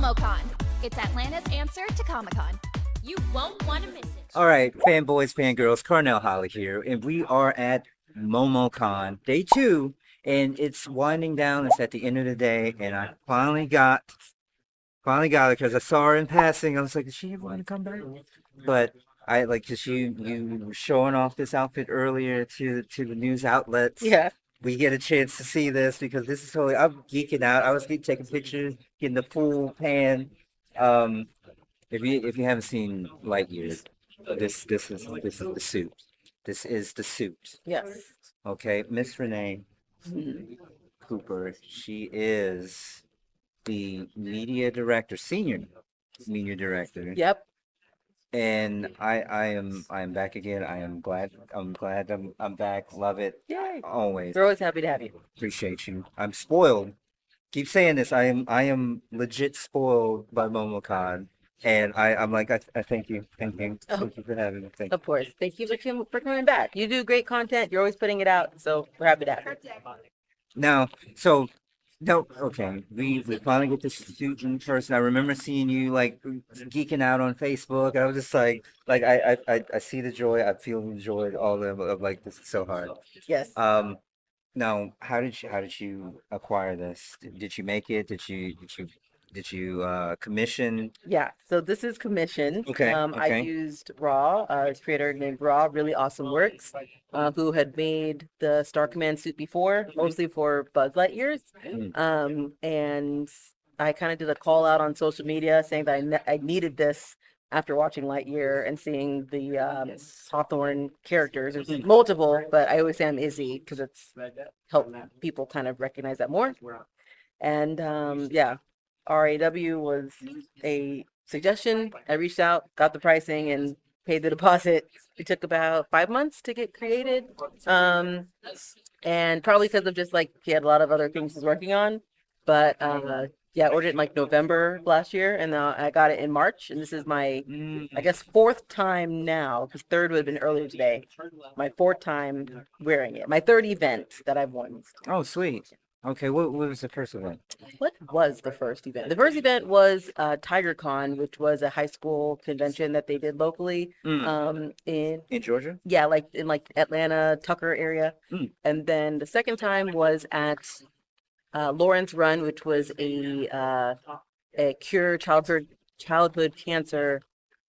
MomoCon. It's Atlanta's answer to Comic-Con. You won't want to miss it. All right, fanboys, fangirls, Carnell Holley here, and we are at MomoCon Day 2, and it's winding down. It's at the end of the day, and I finally got it because I saw her in passing. I was like, is she ever going to come back? But I like because you were showing off this outfit earlier to the news outlets. Yeah. We get a chance to see this because this is totally. I'm geeking out. I was taking pictures, getting the full pan. If you haven't seen Lightyear, this is the suit. This is the suit. Yes. Okay, Miss Renee Cooper. She is the media director, senior media director. Yep. And I am back again. I'm glad I'm back. Love it. Yay. Always. We're always happy to have you. Appreciate you. I'm spoiled. Keep saying this. I am legit spoiled by MomoCon. And I'm like, I thank you. Thank you. Oh. Thank you for having me. Thank you. Of course. Thank you for coming back. You do great content. You're always putting it out. So we're happy to have you. Now, so no, okay. We finally get to shoot in person. I remember seeing you like geeking out on Facebook. I was just like I see the joy. I feel the joy. All of like this is so hard. Yes. Now, how did you acquire this? Did you make it? Did you commission? Yeah. So this is commissioned. Okay. I Okay. used Raw, his creator named Raw, really awesome works, who had made the Star Command suit before, mostly for Buzz Lightyear's. And I kind of did a call out on social media saying that I needed this after watching Lightyear and seeing the Hawthorne characters. There's multiple, but I always say I'm Izzy because it's helped people kind of recognize that more. And yeah, RAW was a suggestion. I reached out, got the pricing, and paid the deposit. It took about 5 months to get created. And probably because of just like he had a lot of other things he's working on. But yeah, I ordered it in like November last year, and I got it in March. And this is my, I guess, fourth time now, because third would have been earlier today. My fourth time wearing it. My third event that I've worn. Oh, sweet. Okay, what was the first event? What was the first event? The first event was TigerCon, which was a high school convention that they did locally in Georgia? yeah, like in like Atlanta, Tucker area. And then the second time was at Lawrence Run, which was a cure childhood cancer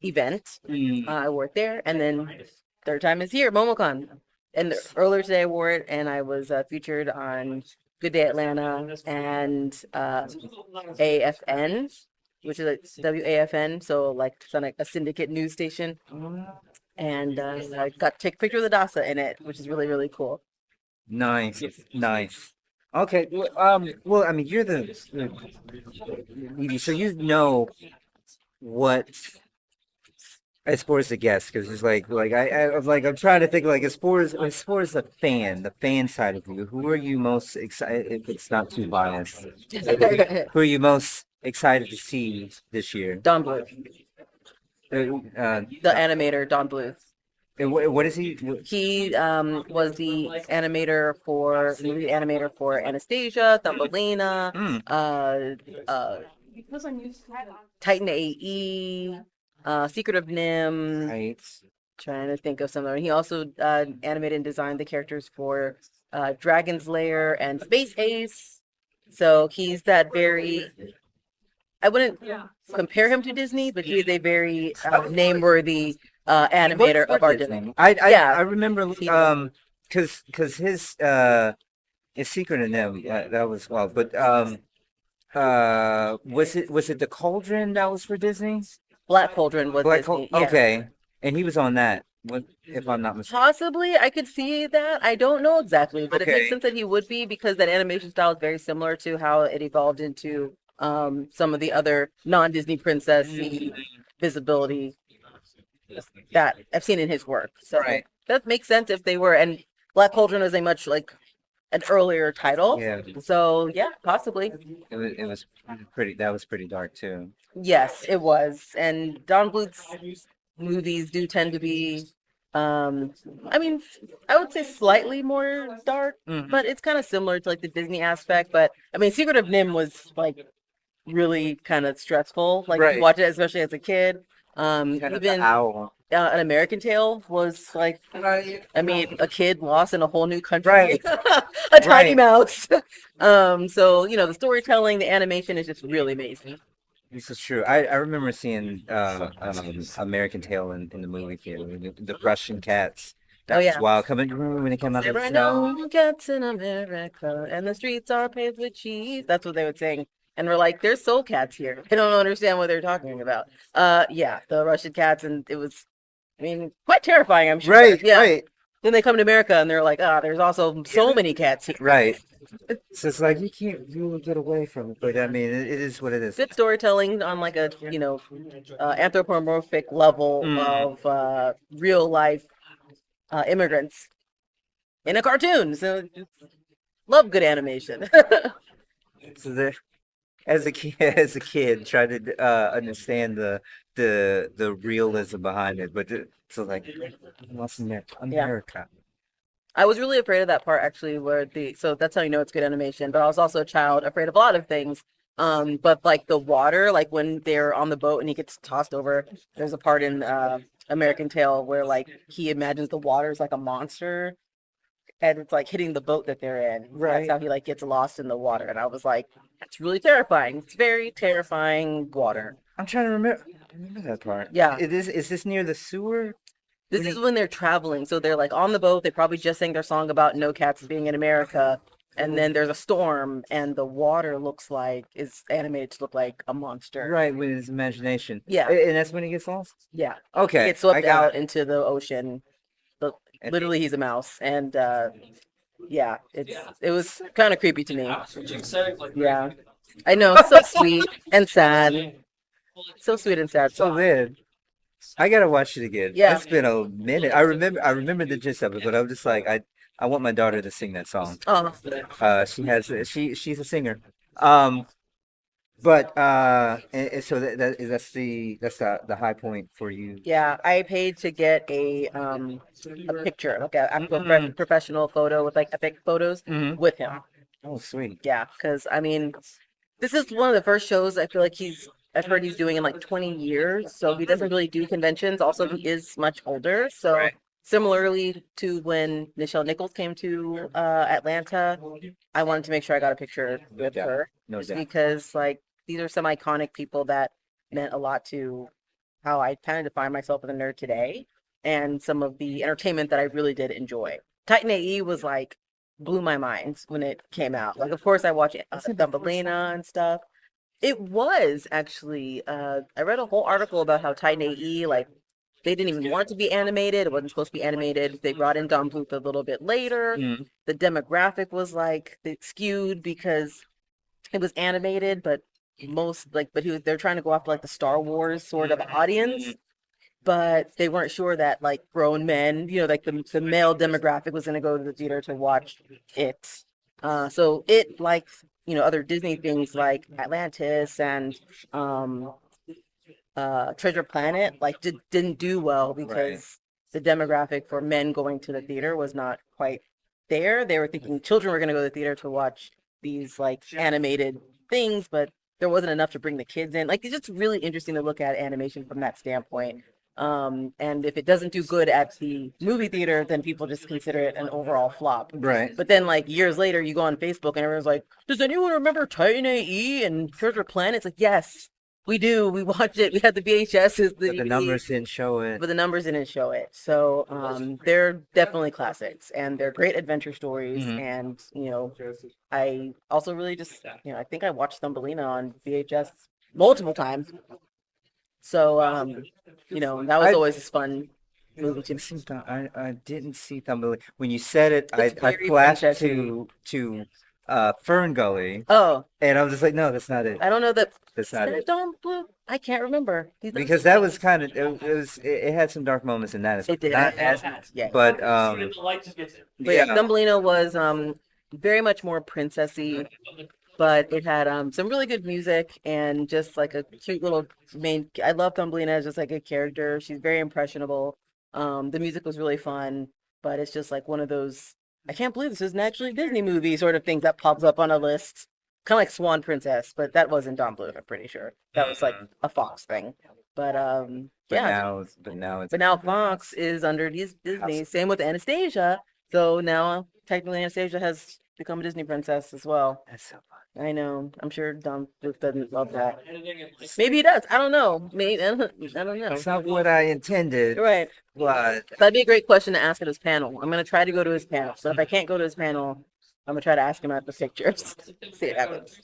event. I worked there, and then third time is here, MomoCon. And earlier today I wore it, and I was featured on Good Day Atlanta and AFN, which is like WAFN, so like it's on a syndicate news station. And I got to take a picture of the DASA in it, which is really, really cool. Nice, nice. Okay, well, I mean, you're so you know what, as far as the guest, because it's I'm trying to think like as far as the fan side of you, who are you most excited, if it's not too biased, who are you most excited to see this year? Don Bluth, The the animator, Don Bluth. what is he? He was the movie animator for Anastasia, Thumbelina, Titan AE, Secret of Nim. Right. Trying to think of some other. He also animated and designed the characters for Dragon's Lair and Space Ace. So he's that very. I wouldn't compare him to Disney, but he's a very name-worthy animator of our Disney. I remember because his Secret of Nim that was well, but was it the Cauldron that was for Disney? Black Cauldron was Disney. Yeah. Okay, and he was on that. If I'm not mistaken. Possibly, I could see that. I don't know exactly, but it Okay. makes sense that he would be because that animation style is very similar to how it evolved into some of the other non-Disney princess visibility that I've seen in his work. So Right. that makes sense if they were. And Black Cauldron is a much like an earlier title. Yeah. So yeah, possibly. It was pretty. That was pretty dark too. Yes, it was. And Don Bluth's movies do tend to be, I mean, I would say slightly more dark, but it's kind of similar to like the Disney aspect. But I mean, Secret of Nim was like really kind of stressful. Like Right. you watch it, especially as a kid. Kind of the Even owl. An American Tale was like, I mean, a kid lost in a whole new country, Right. a tiny Right. mouse. So the storytelling, the animation is just really amazing. This is true. I remember seeing American Tail in the movie theater. The Russian cats. Oh That was yeah. wild. Coming, remember when they came out There of the are snow? no cats in America, and the streets are paved with cheese. That's what they would sing. And we're like, there's soul cats here. I don't understand what they're talking about. Yeah, the Russian cats, and it was, I mean, quite terrifying, I'm sure. Right. Yeah. Right. Then they come to America, and they're like, there's also so many cats here. Right. So it's like you can't really get away from it, but I mean, it is what it is. Good storytelling on like a, anthropomorphic level Mm. of real life immigrants in a cartoon. So love good animation. So there, as a kid, try to understand the realism behind it, but so like, what's in there? Yeah. America. I was really afraid of that part actually, so that's how you know it's good animation. But I was also a child afraid of a lot of things. But like the water, like when they're on the boat and he gets tossed over, there's a part in American Tail where like he imagines the water is like a monster and it's like hitting the boat that they're in. Right. That's how he like gets lost in the water. And I was like, that's really terrifying. It's very terrifying water. I'm trying to remember that part. Yeah. Is this near the sewer? This is when they're traveling. So they're like on the boat. They probably just sang their song about no cats being in America. And then there's a storm and the water is animated to look like a monster. Right, with his imagination. Yeah. And that's when he gets lost? Yeah. Okay. He gets swept I got out into the ocean. Literally he's a mouse. And yeah, it was kind of creepy to me. Yeah. I know, so sweet and sad. So sweet and sad. So then I gotta watch it again. Yeah. It's been a minute. I remember the gist of it, but I'm just like I want my daughter to sing that song. Oh, She's a singer. But and so that's the high point for you. yeah. I paid to get a picture, like a actual professional photo with like epic photos Mhm. with him. Oh, sweet. Yeah, because I mean, this is one of the first shows I feel like I've heard he's doing in like 20 years. So he doesn't really do conventions. Also, he is much older. So Right. similarly to when Nichelle Nichols came to Atlanta, I wanted to make sure I got a picture with doubt. her. No Just doubt. because like these are some iconic people that meant a lot to how I kind of define myself as a nerd today and some of the entertainment that I really did enjoy. Titan AE was like blew my mind when it came out. Like, of course, I watched Thumbelina and stuff. It was actually. I read a whole article about how Titan AE, like, they didn't even want it to be animated. It wasn't supposed to be animated. They brought in Don Bluth a little bit later. Mhm. The demographic was like skewed because it was animated, but they're trying to go after like the Star Wars sort of audience, but they weren't sure that like grown men, like the male demographic was going to go to the theater to watch it. So it, like, other Disney things like Atlantis and Treasure Planet, like didn't do well because the demographic for men going to the theater was not quite there. They were thinking children were going to go to the theater to watch these like animated things, but there wasn't enough to bring the kids in. Like, it's just really interesting to look at animation from that standpoint. And if it doesn't do good at the movie theater, then people just consider it an overall flop. Right. But then, like, years later, you go on Facebook and everyone's like, does anyone remember Titan AE and Treasure Planet? It's like, yes, we do. We watched it. We had the VHS. But the numbers didn't show it. But the numbers didn't show it. So they're definitely classics, and they're great adventure stories. Mhm. And, I also really just, I think I watched Thumbelina on VHS multiple times. So, that was I- always a fun movie to Didn't see I didn't see Thumbelina. When you said it, I It's very flashed princessy. to Fern Gully, Oh, and I was just like, no, that's not it. I don't know that. That's not it. Don't Blue. I can't remember. Because that was kind of it had some dark moments in that as It did. not as Yeah. but But yeah, Thumbelina was very much more princessy, but it had some really good music and just like a cute little main. I love Thumbelina as just like a character. She's very impressionable. The music was really fun, but it's just like one of those. I can't believe this is an actually Disney movie sort of thing that pops up on a list. kind of like Swan Princess, but that wasn't Don Bluth. I'm pretty sure that was like a Fox thing. But But yeah. now it's But now Fox is under Disney. Same with Anastasia. So now technically Anastasia has become a Disney princess as well. that's so fun. I know. I'm sure Don Bluth doesn't love that. Maybe he does. I don't know. Maybe I don't know. It's not what I intended, You're right. but That'd be a great question to ask at his panel. I'm gonna try to go to his panel. So if I can't go to his panel, I'm gonna try to ask him at the pictures. See what happens.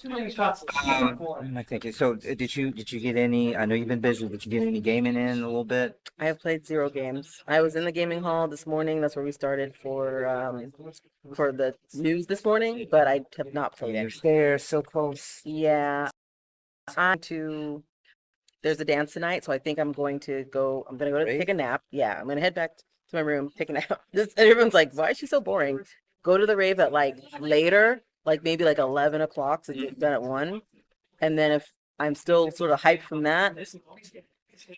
what am I thinking? So, did you get any? I know you've been busy. Did you get any gaming in a little bit? I have played 0 games. I was in the gaming hall this morning. That's where we started for the news this morning, but I have not played You're it. there, so close. Yeah, I'm to. There's a dance tonight, so I think I'm going to go. I'm gonna go to Rave? take a nap. Yeah, I'm gonna head back to my room, take a nap. Everyone's like, "Why is she so boring?" Go to the rave at like later, like maybe like 11 o'clock, so get done at 1. And then if I'm still sort of hyped from that,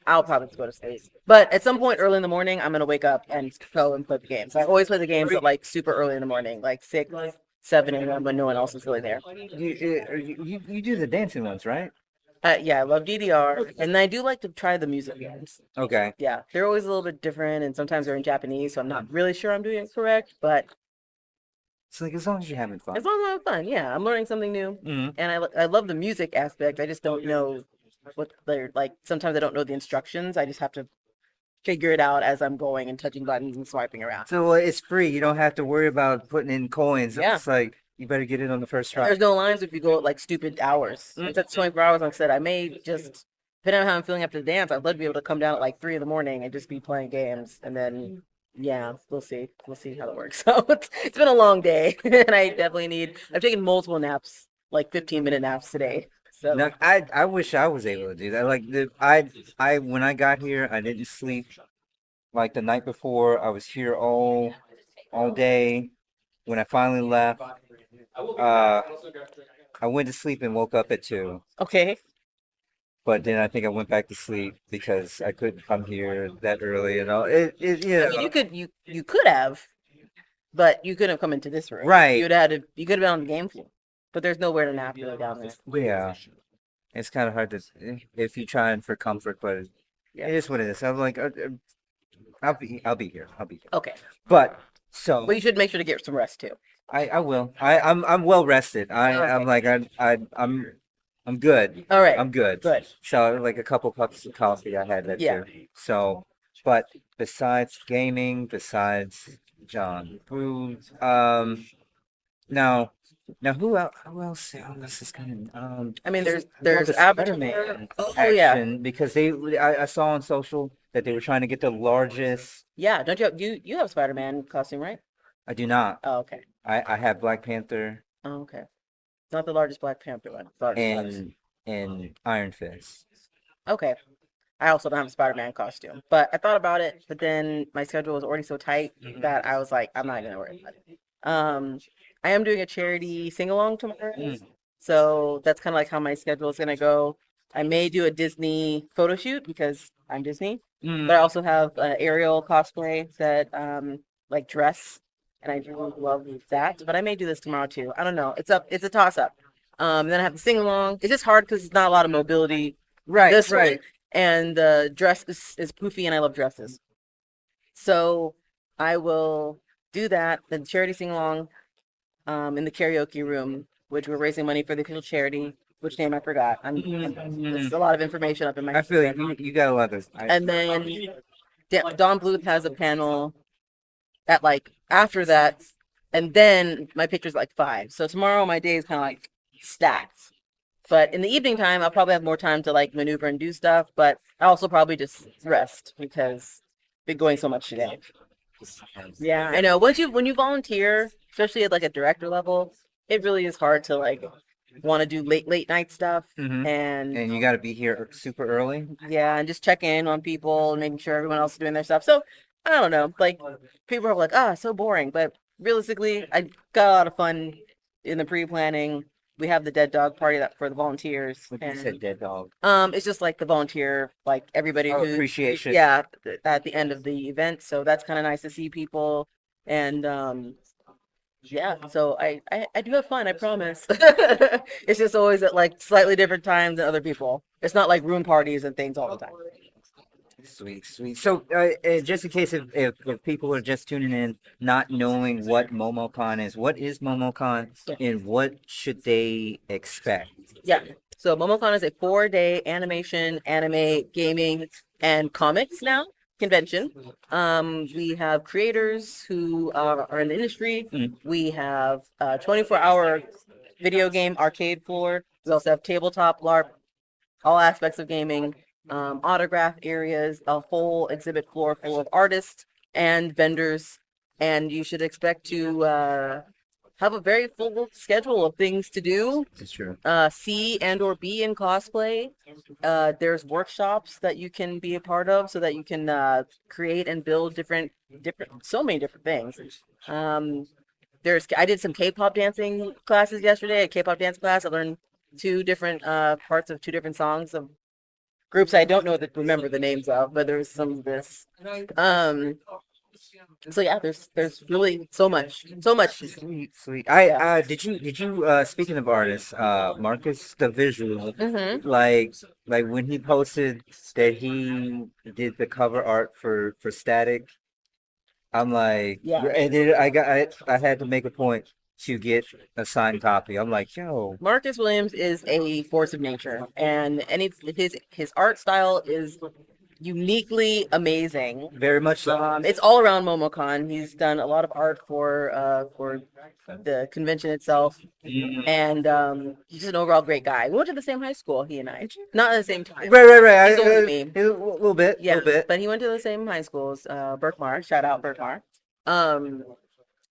I'll probably go to sleep. But at some point early in the morning, I'm gonna wake up and go and play the games. I always play the games at like super early in the morning, like 6, 7 a.m. when no one else is really there. You do the dancing ones, right? Yeah, I love DDR, and I do like to try the music games. Okay. Yeah, they're always a little bit different, and sometimes they're in Japanese, so I'm not really sure I'm doing it correct. But It's like as long as you're having fun. as long as I have fun, yeah, I'm learning something new, Mhm. and I love the music aspect. I just don't know what they're like. Sometimes I don't know the instructions. I just have to figure it out as I'm going and touching buttons and swiping around. So it's free. You don't have to worry about putting in coins. Yeah. It's like you better get it on the first try. There's no lines if you go at like stupid hours. It's at 24 hours. Like I said, I may just, depending on how I'm feeling after the dance, I'd love to be able to come down at like 3 in the morning and just be playing games. And then, yeah, we'll see. We'll see how it works. So it's been a long day, and I definitely I've taken multiple naps, like 15-minute naps today. So Now, I wish I was able to do that. Like I when I got here, I didn't sleep. Like the night before, I was here all day. When I finally left, uh, I went to sleep and woke up at 2. okay. But then I think I went back to sleep because I couldn't come here that early and all. I mean, you could have, but you couldn't have come into this room. Right. You could have been on the game floor, but there's nowhere to nap really down there. Yeah, it's kind of hard to if you trying for comfort, but it Yeah. is what it is. I'm like, I'll be here. I'll be here. Okay. But so Well, you should make sure to get some rest too. I will. I'm well rested. I'm like I'm good. All right. I'm good. Good. So like a couple cups of coffee I had that Yeah. too. So, but besides gaming, besides John, food, now who else is coming? I mean, there's The Avatar. Spider-Man Oh yeah, action because I saw on social that they were trying to get the largest. yeah. Don't you have a Spider-Man costume, right? I do not. Oh, okay. I have Black Panther Oh, okay. It's not the largest Black Panther one. Largest. and Iron Fist. Okay. I also don't have a Spider-Man costume, but I thought about it, but then my schedule was already so tight that I was like, I'm not gonna worry about it. I am doing a charity sing-along tomorrow, so that's kind of like how my schedule is gonna go. I may do a Disney photo shoot because I'm Disney, but I also have an Ariel cosplay that like dress, and I do love that. But I may do this tomorrow too. I don't know. It's a toss-up. Then I have to sing along. It's just hard because it's not a lot of mobility. Right, This one. right. And the dress is poofy, and I love dresses. So I will do that. Then charity sing along in the karaoke room, which we're raising money for the official charity, which name I forgot. There's a lot of information up in my I feel you got a lot of. And then Don Bluth has a panel at like after that, and then my picture's like 5. So tomorrow my day is kind of like stacked. But in the evening time, I'll probably have more time to like maneuver and do stuff. But I'll also probably just rest because I've been going so much today. Yeah, I know. When you volunteer, especially at like a director level, it really is hard to like want to do late night stuff and you got to be here super early. yeah, and just check in on people and making sure everyone else is doing their stuff. So I don't know, like people are like, so boring. But realistically, I got a lot of fun in the pre-planning. We have the dead dog party for the volunteers. What you said, dead dog. It's just like the volunteer, like everybody who appreciation. Yeah, at the end of the event. So that's kind of nice to see people. And yeah, so I do have fun, I promise. It's just always at like slightly different times than other people. It's not like room parties and things all the time. Sweet, sweet. So, just in case if people are just tuning in, not knowing what MomoCon is, what is MomoCon, and what should they expect? Yeah. So MomoCon is a 4-day animation, anime, gaming, and comics now convention. We have creators who are in the industry. Mm. We have 24-hour video game arcade floor. We also have tabletop, LARP, all aspects of gaming, autograph areas, a whole exhibit floor full of artists and vendors. And you should expect to have a very full schedule of things to do. It's true. See and or be in cosplay. There's workshops that you can be a part of so that you can create and build so many different things. I did some K-pop dancing classes yesterday, a K-pop dance class. I learned two different parts of two different songs of groups I don't know remember the names of, but there's some of this. So yeah, there's really so much. Sweet, sweet. Did you speaking of artists, Marcus the Visual, Mm-hmm. like when he posted that he did the cover art for Static, I'm like, Yeah. and then I had to make a point to get a signed copy. I'm like, yo, Marcus Williams is a force of nature, and his art style is uniquely amazing. very much so. It's all around MomoCon. He's done a lot of art for the convention itself, Mm. and he's just an overall great guy. We went to the same high school, he and I, not at the same time. Right. He's older than me. A little bit, Yeah, little bit. but he went to the same high schools. Berkmar, shout out Berkmar. Um,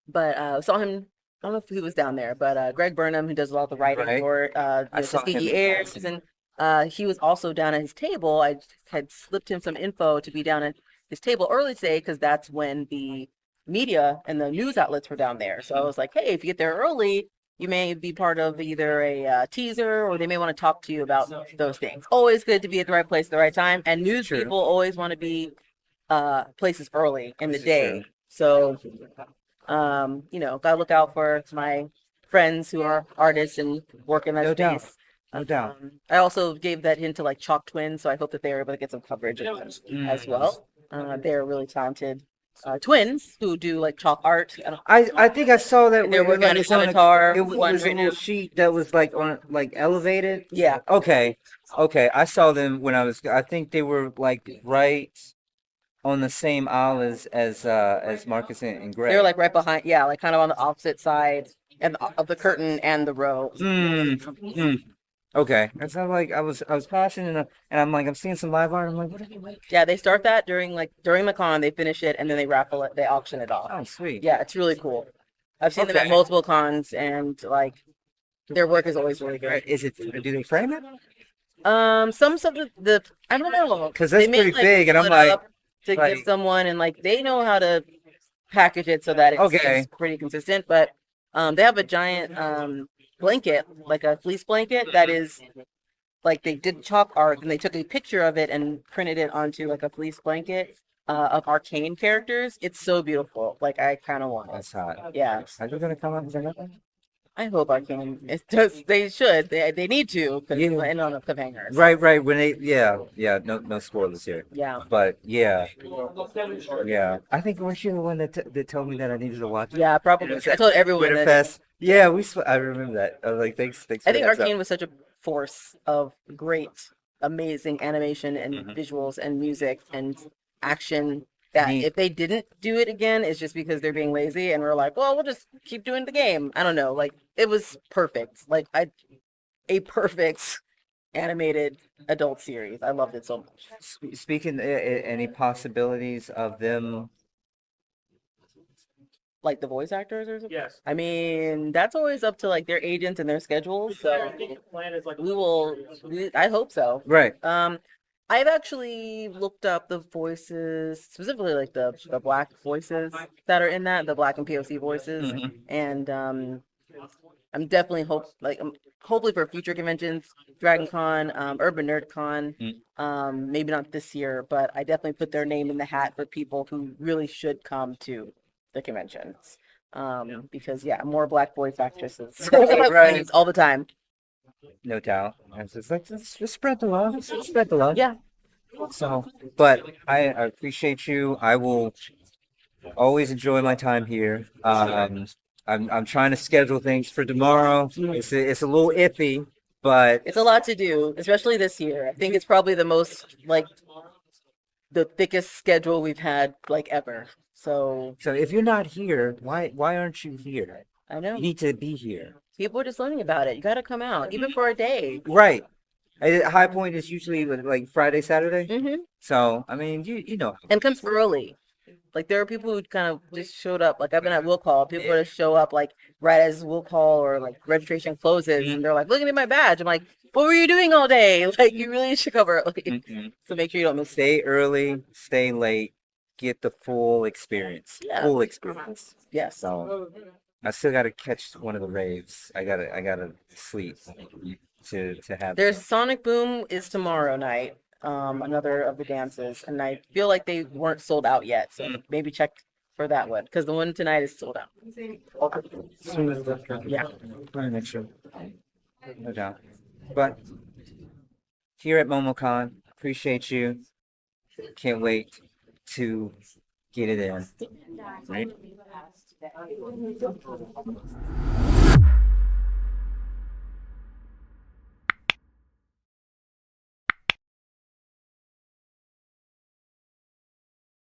but saw him. I don't know if he was down there, but Greg Burnham, who does a lot of the writing Right. for I saw him Tuskegee in Airs, person. and he was also down at his table. I had slipped him some info to be down at his table early today because that's when the media and the news outlets were down there. So I was like, hey, if you get there early, you may be part of either a teaser or they may want to talk to you about those things. Always good to be at the right place at the right time, and news True. people always want to be places early in the This is day. true. So gotta look out for my friends who are artists and work in that No doubt. space. No doubt. I also gave that hint to like Chalk Twins, so I hope that they were able to get some coverage of them as well. They're really talented twins who do like chalk art. I think I saw that They're where working on it's an on avatar. it One was a right little now. sheet that was like on like elevated. Yeah, Okay. Okay. I saw them when I think they were like right on the same aisle as Marcus and they were Greg. like right behind. Yeah, like kind of on the opposite side of the curtain and the row. Mm. Okay. That's how like I was passing and I'm like I'm seeing some live art. I'm like, what are they like? Yeah, they start that during the con. They finish it and then they raffle it. They auction it off. Oh, sweet. Yeah, it's really cool. I've seen them at Okay. multiple cons, and like their work is always really good. Is it? Do they frame it? Some of the I don't know. 'Cause They that's may pretty like big, and pull I'm it like, up to give like, someone, and like they know how to package it so that okay. it's pretty consistent. But they have a giant blanket, like a fleece blanket that is like they did chalk art and they took a picture of it and printed it onto like a fleece blanket of arcane characters. It's so beautiful. Like I kind of want it. That's hot. Yeah. Are you gonna come up and say nothing? I hope Arcane. It does. They should. They need to. Cause Yeah. we'll end on a cliffhanger. Right. When they, yeah. No spoilers here. Yeah. But yeah. I think weren't you the one that told me that I needed to watch it? Yeah. It Probably. was I at told everyone that. Winterfest. Yeah, I remember that. I was like, thanks I for think the heads up. Arcane was such a force of great, amazing animation and visuals and music and action that Neat. if they didn't do it again, it's just because they're being lazy and we're like, well, we'll just keep doing the game. I don't know. Like it was perfect. Like a perfect animated adult series. I loved it so much. Speaking, any possibilities of them? Like the voice actors or something? Yes. I mean, that's always up to like their agents and their schedules. So I hope so. Right. I've actually looked up the voices, specifically like the black voices that are in that, the black and POC voices, and I'm definitely hopefully for future conventions, Dragon Con, Urban Nerd Con, maybe not this year, but I definitely put their name in the hat for people who really should come to the convention. Because yeah, more black voice actresses Right. all the time. No doubt. And it's like, let's just spread the love. Let's spread the love. Yeah. So, but I appreciate you. I will always enjoy my time here. I'm trying to schedule things for tomorrow. It's a little iffy, but It's a lot to do, especially this year. I think it's probably the most like the thickest schedule we've had like ever. So so if you're not here, why aren't you here? I know You need to be here. people are just learning about it. You got to come out, even for a day. Right. High Point is usually like Friday, Saturday. Hmm. So I mean, you know. And comes early. Like there are people who kind of just showed up. Like I've been at will call. People just show up like right as will call or like registration closes, and they're like, "Look at my badge." I'm like, "What were you doing all day? Like you really should come early." Mhm. So make sure you don't miss. Stay early, stay late, get the full experience. Yeah. Full experience. Yes. So I still gotta catch one of the raves. I gotta sleep to have There's Sonic Boom is tomorrow night. Another of the dances, and I feel like they weren't sold out yet, so maybe check for that one because the one tonight is sold out. Yeah. Wanna make sure. No doubt. But here at MomoCon, appreciate you. Can't wait to get it in. Right?